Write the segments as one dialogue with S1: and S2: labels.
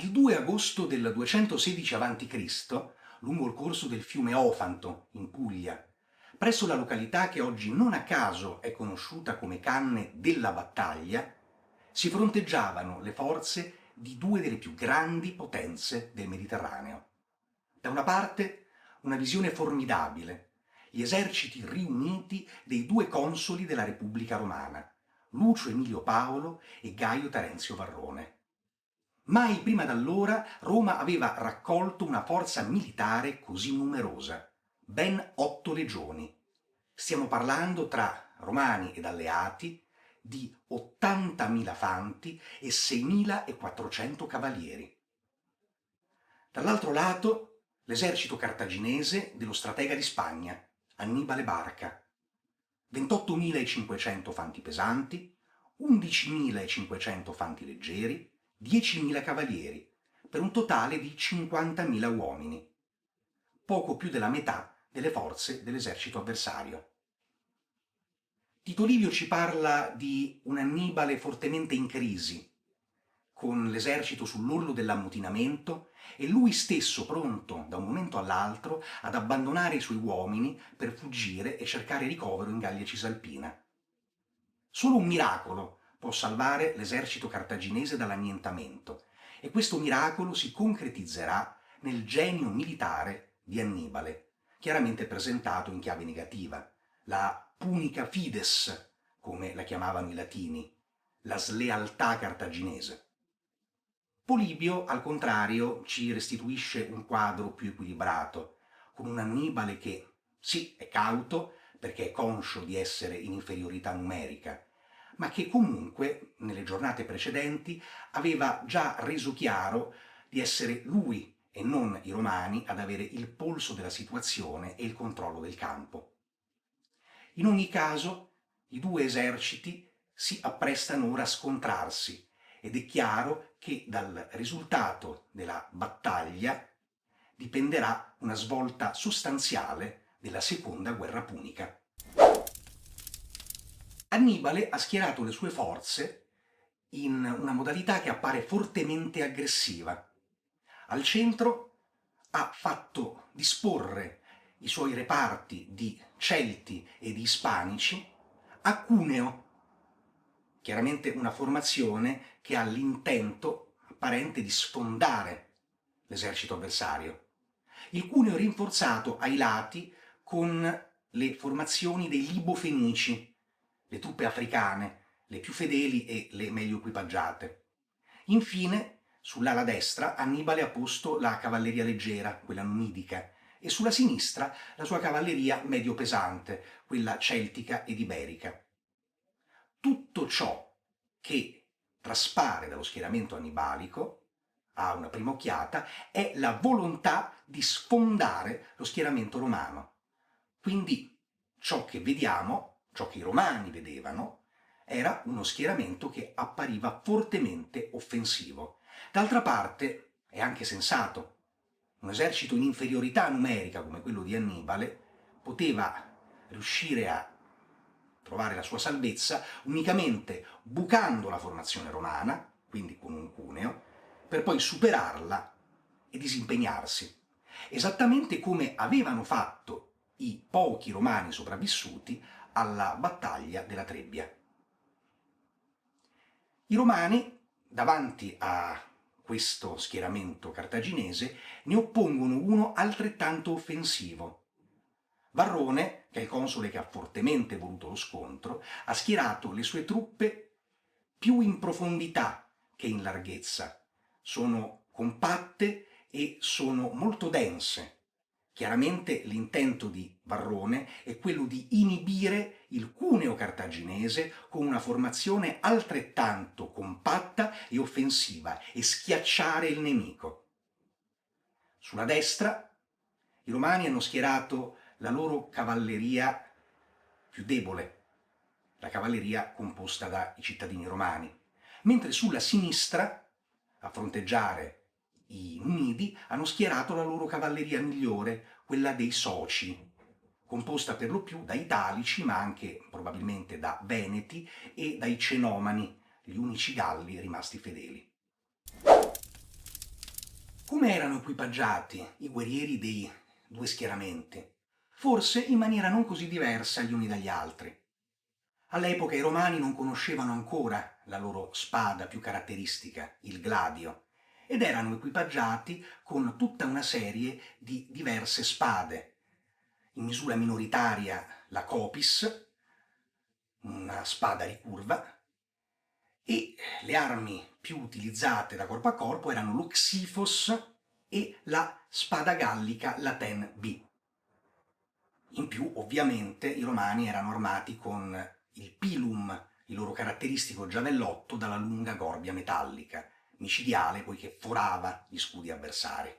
S1: Il 2 agosto del 216 a.C., lungo il corso del fiume Ofanto, in Puglia, presso la località che oggi non a caso è conosciuta come Canne della Battaglia, si fronteggiavano le forze di due delle più grandi potenze del Mediterraneo. Da una parte una visione formidabile, gli eserciti riuniti dei due consoli della Repubblica Romana, Lucio Emilio Paolo e Gaio Terenzio Varrone. Mai prima d'allora Roma aveva raccolto una forza militare così numerosa, ben 8 legioni. Stiamo parlando, tra romani ed alleati, di 80.000 fanti e 6.400 cavalieri. Dall'altro lato, l'esercito cartaginese dello stratega di Spagna, Annibale Barca. 28.500 fanti pesanti, 11.500 fanti leggeri, 10.000 cavalieri, per un totale di 50.000 uomini, poco più della metà delle forze dell'esercito avversario. Tito Livio ci parla di un Annibale fortemente in crisi, con l'esercito sull'orlo dell'ammutinamento e lui stesso pronto da un momento all'altro ad abbandonare i suoi uomini per fuggire e cercare ricovero in Gallia Cisalpina. Solo un miracolo può salvare l'esercito cartaginese dall'annientamento, e questo miracolo si concretizzerà nel genio militare di Annibale, chiaramente presentato in chiave negativa, la punica fides, come la chiamavano i latini, la slealtà cartaginese. Polibio, al contrario, ci restituisce un quadro più equilibrato, con un Annibale che, sì, è cauto, perché è conscio di essere in inferiorità numerica, ma che comunque, nelle giornate precedenti, aveva già reso chiaro di essere lui e non i romani ad avere il polso della situazione e il controllo del campo. In ogni caso, i due eserciti si apprestano ora a scontrarsi ed è chiaro che dal risultato della battaglia dipenderà una svolta sostanziale della seconda guerra punica. Annibale ha schierato le sue forze in una modalità che appare fortemente aggressiva. Al centro ha fatto disporre i suoi reparti di Celti e di Ispanici a Cuneo, chiaramente una formazione che ha l'intento apparente di sfondare l'esercito avversario. Il Cuneo rinforzato ai lati con le formazioni dei Libo-Fenici, le truppe africane, le più fedeli e le meglio equipaggiate. Infine, sull'ala destra, Annibale ha posto la cavalleria leggera, quella numidica, e sulla sinistra la sua cavalleria medio pesante, quella celtica ed iberica. Tutto ciò che traspare dallo schieramento annibalico, a una prima occhiata, è la volontà di sfondare lo schieramento romano. Quindi ciò che vediamo, ciò che i romani vedevano, era uno schieramento che appariva fortemente offensivo. D'altra parte è anche sensato. Un esercito in inferiorità numerica come quello di Annibale poteva riuscire a trovare la sua salvezza unicamente bucando la formazione romana, quindi con un Cuneo, per poi superarla e disimpegnarsi, esattamente come avevano fatto i pochi romani sopravvissuti alla battaglia della Trebbia. I romani, davanti a questo schieramento cartaginese, ne oppongono uno altrettanto offensivo. Varrone, che è il console che ha fortemente voluto lo scontro, ha schierato le sue truppe più in profondità che in larghezza. Sono compatte e sono molto dense. Chiaramente l'intento di Varrone è quello di inibire il Cuneo cartaginese con una formazione altrettanto compatta e offensiva e schiacciare il nemico. Sulla destra i romani hanno schierato la loro cavalleria più debole, la cavalleria composta dai cittadini romani, mentre sulla sinistra, a fronteggiare i Numidi, hanno schierato la loro cavalleria migliore, quella dei Soci, composta per lo più da Italici, ma anche probabilmente da Veneti e dai Cenomani, gli unici Galli rimasti fedeli. Come erano equipaggiati i guerrieri dei due schieramenti? Forse in maniera non così diversa gli uni dagli altri. All'epoca i romani non conoscevano ancora la loro spada più caratteristica, il gladio, ed erano equipaggiati con tutta una serie di diverse spade. In misura minoritaria la copis, una spada ricurva, e le armi più utilizzate da corpo a corpo erano lo xifos e la spada gallica Laten B. In più, ovviamente, i romani erano armati con il pilum, il loro caratteristico giavellotto dalla lunga gorbia metallica, micidiale poiché forava gli scudi avversari.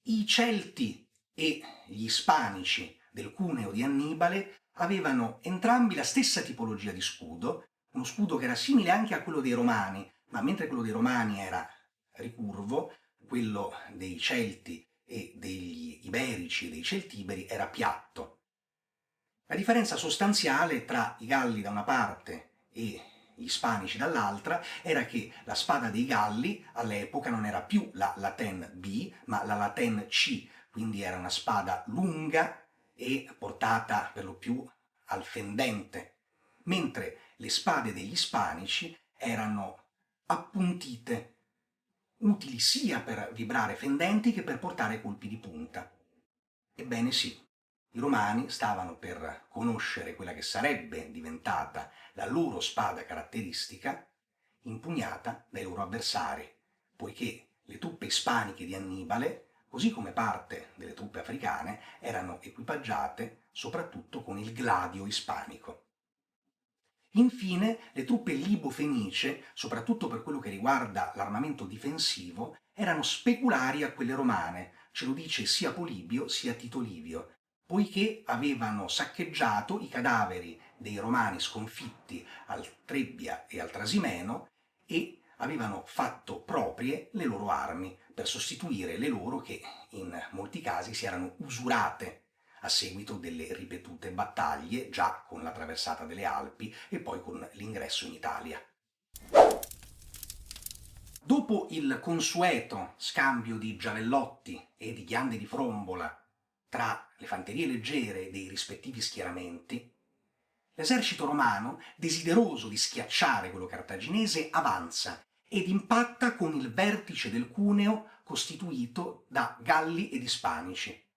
S1: I Celti e gli Ispanici del Cuneo di Annibale avevano entrambi la stessa tipologia di scudo, uno scudo che era simile anche a quello dei Romani, ma mentre quello dei Romani era ricurvo, quello dei Celti e degli Iberici e dei Celtiberi era piatto. La differenza sostanziale tra i Galli da una parte e gli Ispanici dall'altra era che la spada dei Galli all'epoca non era più la Laten B, ma la Laten C, quindi era una spada lunga e portata per lo più al fendente, mentre le spade degli Ispanici erano appuntite, utili sia per vibrare fendenti che per portare colpi di punta. Ebbene sì, i romani stavano per conoscere quella che sarebbe diventata la loro spada caratteristica, impugnata dai loro avversari, poiché le truppe ispaniche di Annibale, così come parte delle truppe africane, erano equipaggiate soprattutto con il gladio ispanico. Infine, le truppe libo-fenicie, soprattutto per quello che riguarda l'armamento difensivo, erano speculari a quelle romane, ce lo dice sia Polibio sia Tito Livio, poiché avevano saccheggiato i cadaveri dei romani sconfitti al Trebbia e al Trasimeno e avevano fatto proprie le loro armi per sostituire le loro che in molti casi si erano usurate a seguito delle ripetute battaglie, già con la traversata delle Alpi e poi con l'ingresso in Italia. Dopo il consueto scambio di giavellotti e di ghiande di frombola tra le fanterie leggere dei rispettivi schieramenti, l'esercito romano, desideroso di schiacciare quello cartaginese, avanza ed impatta con il vertice del Cuneo costituito da Galli ed Ispanici.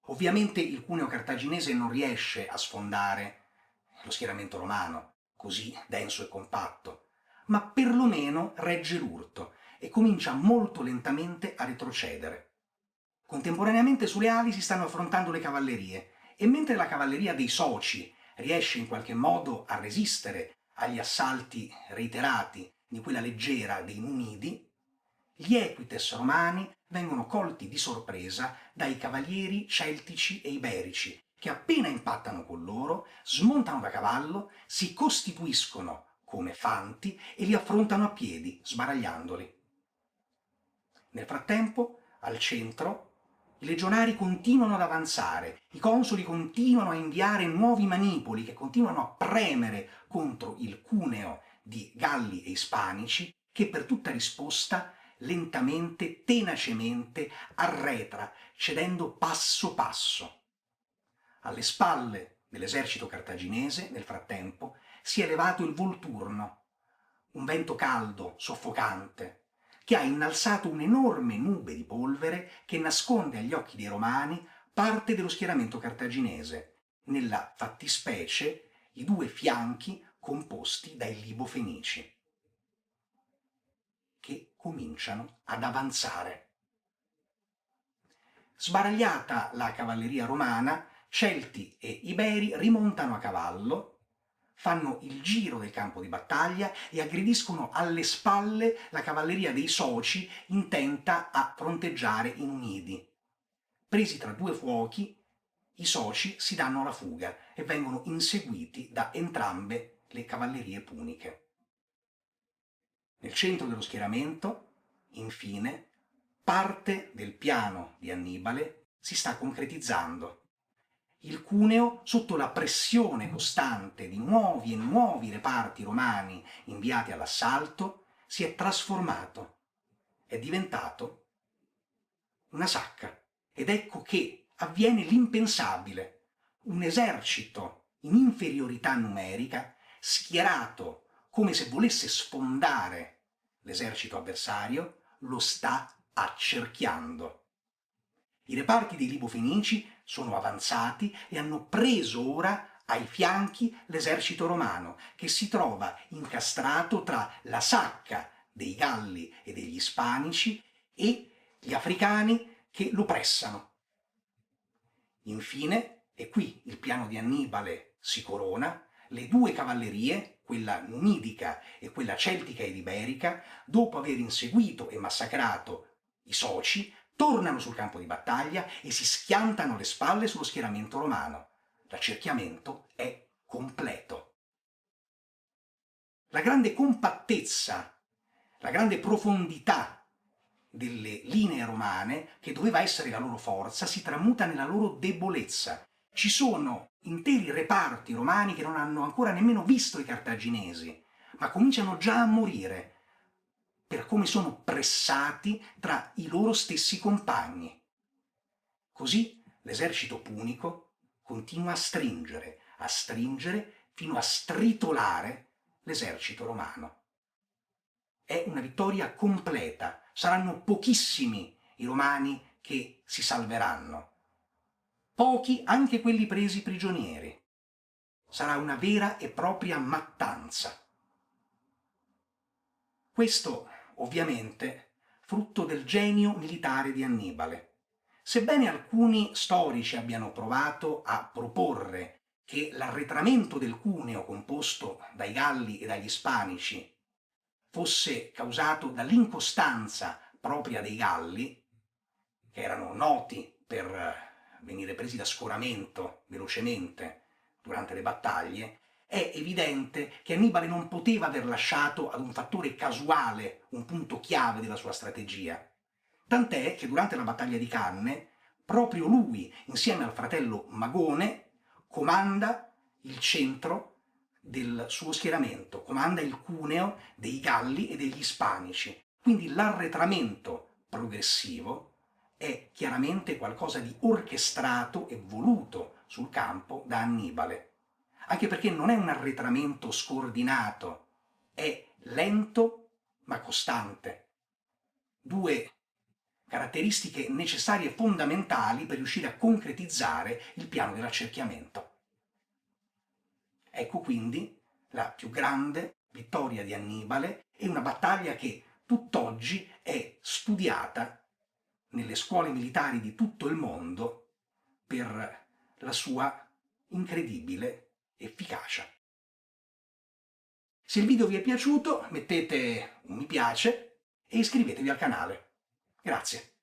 S1: Ovviamente il Cuneo cartaginese non riesce a sfondare lo schieramento romano, così denso e compatto, ma perlomeno regge l'urto e comincia molto lentamente a retrocedere. Contemporaneamente sulle ali si stanno affrontando le cavallerie e mentre la cavalleria dei Soci riesce in qualche modo a resistere agli assalti reiterati di quella leggera dei Numidi, gli equites romani vengono colti di sorpresa dai cavalieri celtici e iberici, che appena impattano con loro, smontano da cavallo, si costituiscono come fanti e li affrontano a piedi, sbaragliandoli. Nel frattempo, al centro, i legionari continuano ad avanzare, i consoli continuano a inviare nuovi manipoli che continuano a premere contro il Cuneo di Galli e Ispanici, che per tutta risposta lentamente, tenacemente arretra, cedendo passo passo. Alle spalle dell'esercito cartaginese, nel frattempo, si è elevato il Volturno, un vento caldo, soffocante, che ha innalzato un'enorme nube di polvere che nasconde agli occhi dei romani parte dello schieramento cartaginese, nella fattispecie i due fianchi composti dai libo-fenici, che cominciano ad avanzare. Sbaragliata la cavalleria romana, Celti e Iberi rimontano a cavallo, fanno il giro del campo di battaglia e aggrediscono alle spalle la cavalleria dei Soci intenta a fronteggiare i Numidi. Presi tra due fuochi, i Soci si danno alla fuga e vengono inseguiti da entrambe le cavallerie puniche. Nel centro dello schieramento, infine, parte del piano di Annibale si sta concretizzando. Il Cuneo, sotto la pressione costante di nuovi e nuovi reparti romani inviati all'assalto, si è trasformato, è diventato una sacca. Ed ecco che avviene l'impensabile. Un esercito in inferiorità numerica, schierato come se volesse sfondare l'esercito avversario, lo sta accerchiando. I reparti dei Libo-Fenici sono avanzati e hanno preso ora ai fianchi l'esercito romano, che si trova incastrato tra la sacca dei Galli e degli Ispanici e gli africani che lo pressano. Infine, e qui il piano di Annibale si corona, le due cavallerie, quella numidica e quella celtica ed iberica, dopo aver inseguito e massacrato i soci, tornano sul campo di battaglia e si schiantano le spalle sullo schieramento romano. L'accerchiamento è completo. La grande compattezza, la grande profondità delle linee romane, che doveva essere la loro forza, si tramuta nella loro debolezza. Ci sono interi reparti romani che non hanno ancora nemmeno visto i cartaginesi, ma cominciano già a morire per come sono pressati tra i loro stessi compagni. Così l'esercito punico continua a stringere fino a stritolare l'esercito romano. È una vittoria completa, saranno pochissimi i romani che si salveranno, pochi anche quelli presi prigionieri. Sarà una vera e propria mattanza. Questo, ovviamente, frutto del genio militare di Annibale. Sebbene alcuni storici abbiano provato a proporre che l'arretramento del Cuneo composto dai Galli e dagli Ispanici fosse causato dall'incostanza propria dei Galli, che erano noti per venire presi da scoramento velocemente durante le battaglie, è evidente che Annibale non poteva aver lasciato ad un fattore casuale un punto chiave della sua strategia. Tant'è che durante la battaglia di Canne, proprio lui, insieme al fratello Magone, comanda il centro del suo schieramento, comanda il cuneo dei Galli e degli Ispanici. Quindi l'arretramento progressivo è chiaramente qualcosa di orchestrato e voluto sul campo da Annibale, anche perché non è un arretramento scordinato, è lento ma costante. Due caratteristiche necessarie e fondamentali per riuscire a concretizzare il piano dell'accerchiamento. Ecco quindi la più grande vittoria di Annibale e una battaglia che tutt'oggi è studiata nelle scuole militari di tutto il mondo per la sua incredibile efficacia. Se il video vi è piaciuto mettete un mi piace e iscrivetevi al canale. Grazie.